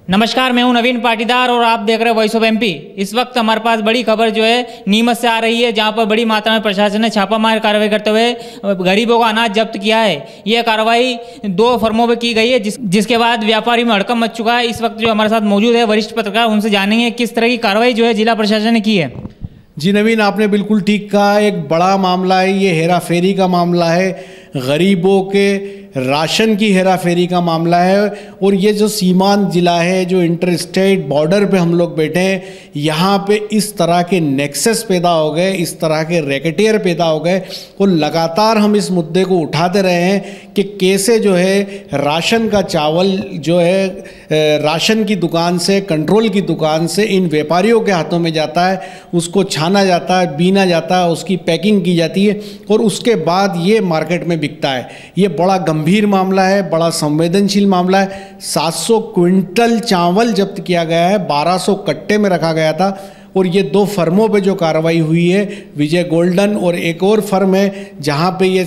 नमस्कार, मैं हूं नवीन पाटीदार और आप देख रहे हैं वॉइस ऑफ एमपी। इस वक्त हमारे पास बड़ी खबर जो है नीमच से आ रही है, जहां पर बड़ी मात्रा में प्रशासन ने छापामार कार्रवाई करते हुए गरीबों का अनाज जब्त किया है। यह कार्रवाई 2 फर्मों में की गई है, जिसके बाद व्यापारी में हड़कंप मच चुका है। इस वक्त जो हमारे साथ मौजूद है वरिष्ठ पत्रकार, उनसे जानेंगे किस तरह की कार्रवाई जो है जिला प्रशासन ने की है। जी नवीन, आपने बिल्कुल ठीक कहा। एक बड़ा मामला है, ये हेरा फेरी का मामला है, गरीबों के राशन की हेरा फेरी का मामला है। और ये जो सीमांत ज़िला है, जो इंटर स्टेट बॉर्डर पे हम लोग बैठे हैं, यहाँ पे इस तरह के नेक्सस पैदा हो गए, इस तरह के रैकेटियर पैदा हो गए। और लगातार हम इस मुद्दे को उठाते रहे हैं कि कैसे जो है राशन का चावल जो है राशन की दुकान से, कंट्रोल की दुकान से इन व्यापारियों के हाथों में जाता है, उसको छाना जाता है, बीना जाता है, उसकी पैकिंग की जाती है और उसके बाद ये मार्केट में बिकता है। ये बड़ा गंभीर मामला है, बड़ा संवेदनशील मामला है। 700 क्विंटल चावल जब्त किया गया है, 1200 कट्टे में रखा गया था। और ये 2 फर्मों पे जो कार्रवाई हुई है, विजय गोल्डन और एक और फर्म है जहाँ पे ये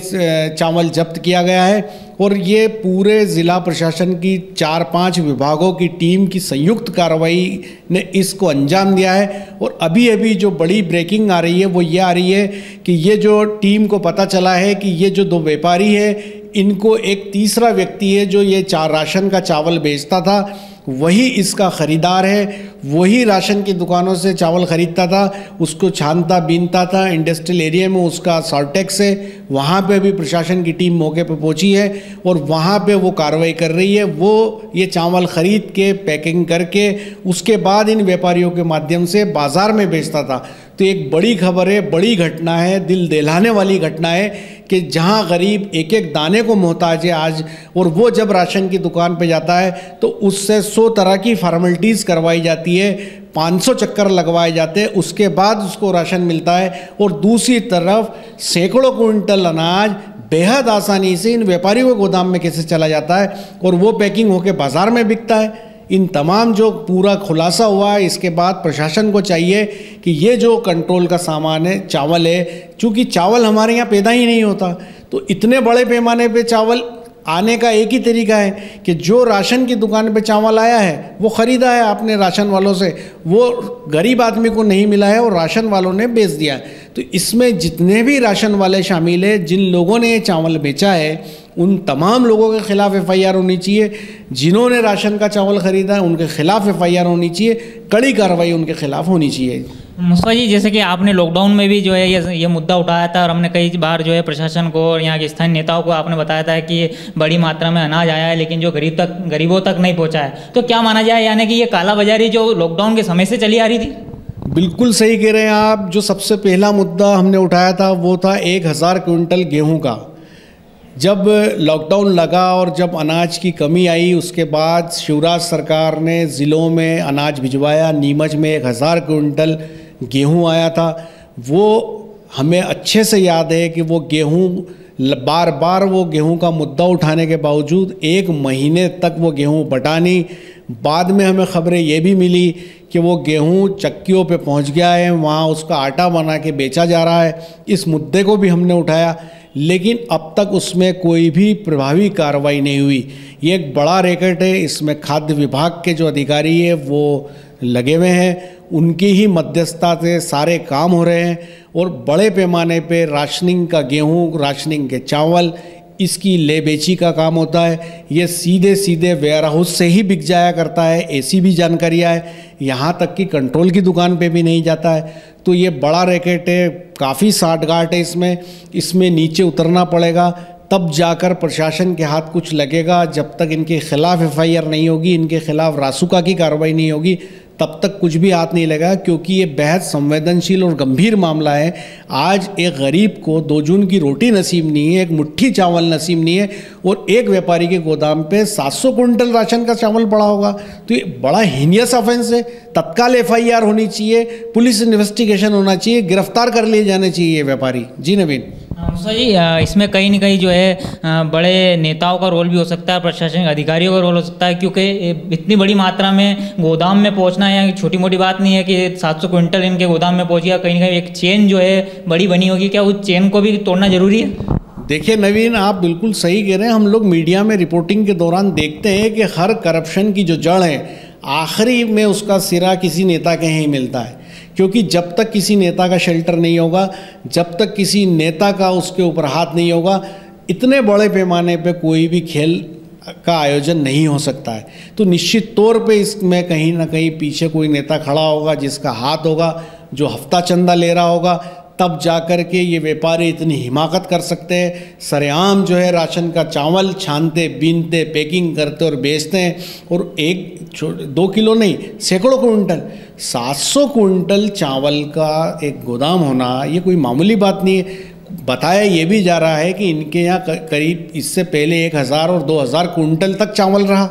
चावल जब्त किया गया है। और ये पूरे ज़िला प्रशासन की 4-5 विभागों की टीम की संयुक्त कार्रवाई ने इसको अंजाम दिया है। और अभी अभी जो बड़ी ब्रेकिंग आ रही है वो ये आ रही है कि ये जो टीम को पता चला है कि ये जो 2 व्यापारी है, इनको एक तीसरा व्यक्ति है जो ये राशन का चावल बेचता था, वही इसका ख़रीदार है, वही राशन की दुकानों से चावल ख़रीदता था, उसको छानता बीनता था। इंडस्ट्रियल एरिया में उसका सॉर्टेक्स है, वहाँ पे भी प्रशासन की टीम मौके पे पहुँची है और वहाँ पे वो कार्रवाई कर रही है। वो ये चावल ख़रीद के पैकिंग करके उसके बाद इन व्यापारियों के माध्यम से बाज़ार में बेचता था। तो एक बड़ी खबर है, बड़ी घटना है, दिल दहलाने वाली घटना है कि जहां गरीब एक एक दाने को मोहताज है आज, और वो जब राशन की दुकान पे जाता है तो उससे 100 तरह की फॉर्मेलिटीज़ करवाई जाती है, 500 चक्कर लगवाए जाते हैं, उसके बाद उसको राशन मिलता है। और दूसरी तरफ सैकड़ों क्विंटल अनाज बेहद आसानी से इन व्यापारियों के गोदाम में कैसे चला जाता है और वो पैकिंग होकर बाज़ार में बिकता है। इन तमाम जो पूरा खुलासा हुआ है, इसके बाद प्रशासन को चाहिए कि ये जो कंट्रोल का सामान है, चावल है, चूँकि चावल हमारे यहाँ पैदा ही नहीं होता, तो इतने बड़े पैमाने पे चावल आने का एक ही तरीका है कि जो राशन की दुकान पे चावल आया है वो ख़रीदा है आपने राशन वालों से, वो गरीब आदमी को नहीं मिला है और राशन वालों ने बेच दिया है। तो इसमें जितने भी राशन वाले शामिल हैं, जिन लोगों ने ये चावल बेचा है, उन तमाम लोगों के ख़िलाफ़ FIR होनी चाहिए। जिन्होंने राशन का चावल ख़रीदा है उनके ख़िलाफ़ FIR होनी चाहिए, कड़ी कार्रवाई उनके ख़िलाफ़ होनी चाहिए। मुस्तफा जी, जैसे कि आपने लॉकडाउन में भी जो है ये मुद्दा उठाया था और हमने कई बार जो है प्रशासन को और यहाँ के स्थानीय नेताओं को आपने बताया था कि बड़ी मात्रा में अनाज आया है लेकिन जो गरीबों तक नहीं पहुँचा है। तो क्या माना जाए, यानी कि ये कालाबाजारी जो लॉकडाउन के समय से चली आ रही थी? बिल्कुल सही कह रहे हैं आप। जो सबसे पहला मुद्दा हमने उठाया था वो था 1000 क्विंटल गेहूँ का। जब लॉकडाउन लगा और जब अनाज की कमी आई, उसके बाद शिवराज सरकार ने ज़िलों में अनाज भिजवाया। नीमच में 1000 क्विंटल गेहूं आया था। वो हमें अच्छे से याद है कि वो गेहूं बार बार वो गेहूं का मुद्दा उठाने के बावजूद 1 महीने तक वो गेहूं बटा नहीं। बाद में हमें ख़बरें ये भी मिली कि वो गेहूं चक्कियों पे पहुंच गया है, वहाँ उसका आटा बना के बेचा जा रहा है। इस मुद्दे को भी हमने उठाया, लेकिन अब तक उसमें कोई भी प्रभावी कार्रवाई नहीं हुई। ये एक बड़ा रैकेट है, इसमें खाद्य विभाग के जो अधिकारी है वो लगे हुए हैं, उनकी ही मध्यस्थता से सारे काम हो रहे हैं। और बड़े पैमाने पे राशनिंग का गेहूं, राशनिंग के चावल, इसकी ले बेची का काम होता है। ये सीधे सीधे वेयर हाउस से ही बिक जाया करता है, ऐसी भी जानकारियाँ है। यहाँ तक कि कंट्रोल की दुकान पे भी नहीं जाता है। तो ये बड़ा रैकेट है, काफ़ी साठगांठ है इसमें नीचे उतरना पड़ेगा, तब जाकर प्रशासन के हाथ कुछ लगेगा। जब तक इनके खिलाफ़ FIR नहीं होगी, इनके खिलाफ़ रासुका की कार्रवाई नहीं होगी, तब तक कुछ भी हाथ नहीं लगा, क्योंकि ये बेहद संवेदनशील और गंभीर मामला है। आज एक गरीब को 2 जून की रोटी नसीब नहीं है, एक मुट्ठी चावल नसीब नहीं है, और एक व्यापारी के गोदाम पे 700 क्विंटल राशन का चावल पड़ा होगा। तो ये बड़ा हीनियस ऑफेंस है। तत्काल FIR होनी चाहिए, पुलिस इन्वेस्टिगेशन होना चाहिए, गिरफ्तार कर लिए जाने चाहिए ये व्यापारी। जी नवीन। मुस्तफा जी, इसमें कहीं न कहीं जो है बड़े नेताओं का रोल भी हो सकता है, प्रशासनिक अधिकारियों का रोल हो सकता है, क्योंकि इतनी बड़ी मात्रा में गोदाम में पहुंचना है छोटी मोटी बात नहीं है कि 700 क्विंटल इनके गोदाम में पहुंच गया। कहीं न कहीं एक चेन जो है बड़ी बनी होगी, क्या उस चेन को भी तोड़ना जरूरी है? देखिए नवीन, आप बिल्कुल सही कह रहे हैं। हम लोग मीडिया में रिपोर्टिंग के दौरान देखते हैं कि हर करप्शन की जो जड़ है आखिरी में उसका सिरा किसी नेता के ही मिलता है, क्योंकि जब तक किसी नेता का शेल्टर नहीं होगा, जब तक किसी नेता का उसके ऊपर हाथ नहीं होगा, इतने बड़े पैमाने पे कोई भी खेल का आयोजन नहीं हो सकता है। तो निश्चित तौर पे इसमें कहीं ना कहीं पीछे कोई नेता खड़ा होगा जिसका हाथ होगा, जो हफ्ता चंदा ले रहा होगा, तब जा कर के ये व्यापारी इतनी हिमाकत कर सकते हैं। सरेआम जो है राशन का चावल छानते, बीनते, पैकिंग करते और बेचते हैं, और 1-2 किलो नहीं, सैकड़ों कुंटल, 700 कुंटल चावल का एक गोदाम होना ये कोई मामूली बात नहीं है। बताया ये भी जा रहा है कि इनके यहाँ करीब इससे पहले 1000 और 2000 कुंटल तक चावल रहा।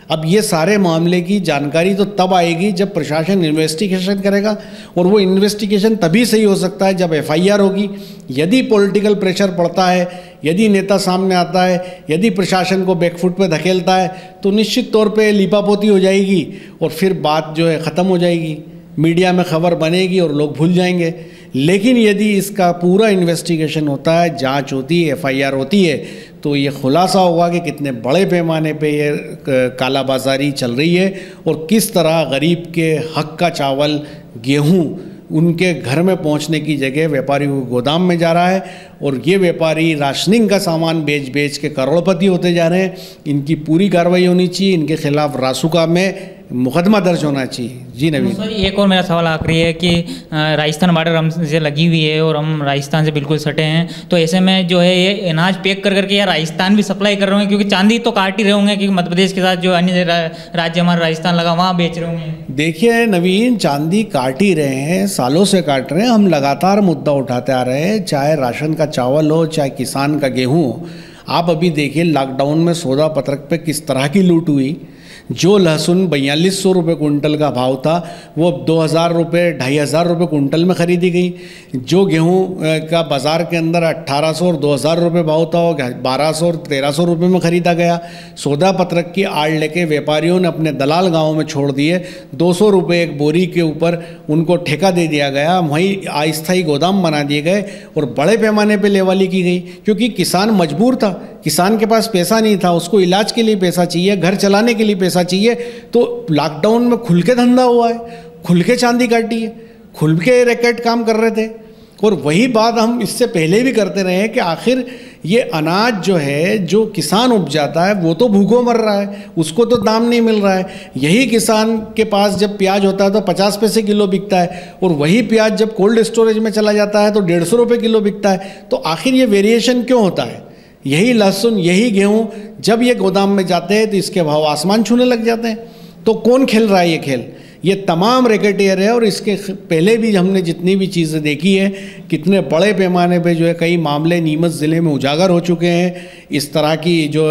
अब ये सारे मामले की जानकारी तो तब आएगी जब प्रशासन इन्वेस्टिगेशन करेगा, और वो इन्वेस्टिगेशन तभी सही हो सकता है जब FIR होगी। यदि पॉलिटिकल प्रेशर पड़ता है, यदि नेता सामने आता है, यदि प्रशासन को बैकफुट पे धकेलता है, तो निश्चित तौर पे लीपापोती हो जाएगी और फिर बात जो है ख़त्म हो जाएगी, मीडिया में खबर बनेगी और लोग भूल जाएंगे। लेकिन यदि इसका पूरा इन्वेस्टिगेशन होता है, जांच होती है, FIR होती है, तो ये खुलासा होगा कि कितने बड़े पैमाने पे ये कालाबाजारी चल रही है और किस तरह गरीब के हक का चावल, गेहूं उनके घर में पहुंचने की जगह व्यापारी को गोदाम में जा रहा है, और ये व्यापारी राशनिंग का सामान बेच बेच के करोड़पति होते जा रहे हैं। इनकी पूरी कार्रवाई होनी चाहिए, इनके खिलाफ रासुका में मुकदमा दर्ज होना चाहिए। जी नवीन सर, एक और मेरा सवाल आखिरी है कि राजस्थान बॉर्डर हमसे लगी हुई है और हम राजस्थान से बिल्कुल सटे हैं, तो ऐसे में जो है ये अनाज पैक कर करके या राजस्थान भी सप्लाई कर रहे होंगे, क्योंकि चांदी तो काट ही रहे होंगे, क्योंकि मध्य प्रदेश के साथ जो अन्य राज्य हमारा राजस्थान लगा वहाँ बेच रहे होंगे। देखिए नवीन, चांदी काट ही रहे हैं, सालों से काट रहे हैं। हम लगातार मुद्दा उठाते आ रहे हैं, चाहे राशन का चावल हो, चाहे किसान का गेहूँ हो। आप अभी देखिए लॉकडाउन में सौदा पत्रक पे किस तरह की लूट हुई। जो लहसुन 4200 रुपये कुंटल का भाव था, वो 2000 रुपये, 2500 रुपये कुंटल में ख़रीदी गई। जो गेहूं का बाज़ार के अंदर 1800 और 2000 रुपये भाव था, वो 1200 और 1300 रुपये में ख़रीदा गया। सौदा पत्रक की आड़ लेके व्यापारियों ने अपने दलाल गाँव में छोड़ दिए। 200 रुपये एक बोरी के ऊपर उनको ठेका दे दिया गया, वहीं अस्थायी गोदाम बना दिए गए और बड़े पैमाने पर लेवाली की गई, क्योंकि किसान मजबूर था, किसान के पास पैसा नहीं था, उसको इलाज के लिए पैसा चाहिए, घर चलाने के लिए पैसा चाहिए। तो लॉकडाउन में खुल के धंधा हुआ है, खुल के चांदी काटी है, खुल के रैकेट काम कर रहे थे। और वही बात हम इससे पहले भी करते रहे हैं कि आखिर ये अनाज जो है, जो किसान उपजाता है, वो तो भूखों मर रहा है, उसको तो दाम नहीं मिल रहा है। यही किसान के पास जब प्याज होता है तो 50 पैसे किलो बिकता है, और वही प्याज जब कोल्ड स्टोरेज में चला जाता है तो 150 रुपये किलो बिकता है। तो आखिर ये वेरिएशन क्यों होता है? यही लहसुन, यही गेहूं जब ये गोदाम में जाते हैं तो इसके भाव आसमान छूने लग जाते हैं। तो कौन खेल रहा है ये खेल? ये तमाम रैकेटियर है। और इसके पहले भी हमने जितनी भी चीज़ें देखी है, कितने बड़े पैमाने पे जो है कई मामले नीमच ज़िले में उजागर हो चुके हैं। इस तरह की जो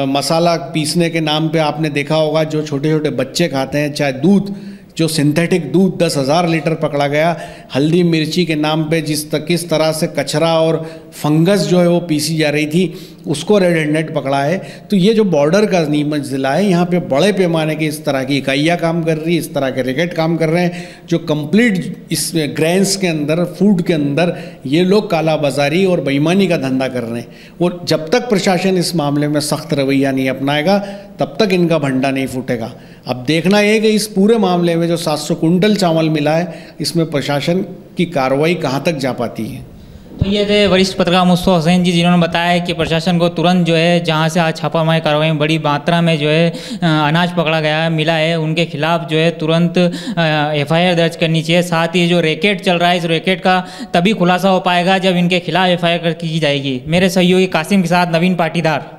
मसाला पीसने के नाम पे आपने देखा होगा, जो छोटे छोटे बच्चे खाते हैं, चाहे दूध, जो सिंथेटिक दूध 10,000 लीटर पकड़ा गया। हल्दी मिर्ची के नाम पे किस तरह से कचरा और फंगस जो है वो पीसी जा रही थी, उसको रेड हैंडेड पकड़ा है। तो ये जो बॉर्डर का नीमच ज़िला है, यहाँ पे बड़े पैमाने की इस तरह की इकाइयाँ काम कर रही है, इस तरह के रैकेट काम कर रहे हैं, जो कंप्लीट इस ग्रेन्स के अंदर, फूड के अंदर ये लोग कालाबाजारी और बेईमानी का धंधा कर रहे हैं। और जब तक प्रशासन इस मामले में सख्त रवैया नहीं अपनाएगा, तब तक इनका भंडा नहीं फूटेगा। अब देखना ये कि इस पूरे मामले में जो 700 कुंटल चावल मिला है, इसमें प्रशासन की कार्रवाई कहाँ तक जा पाती है। तो ये थे वरिष्ठ पत्रकार मुस्तफा हुसैन जी, जिन्होंने बताया कि प्रशासन को तुरंत जो है जहां से आज छापामारी कार्रवाई में बड़ी मात्रा में जो है अनाज पकड़ा गया मिला है, उनके खिलाफ जो है तुरंत FIR दर्ज करनी चाहिए। साथ ही जो रैकेट चल रहा है, इस रैकेट का तभी खुलासा हो पाएगा जब इनके खिलाफ FIR की जाएगी। मेरे सहयोगी कासिम के साथ नवीन पाटीदार।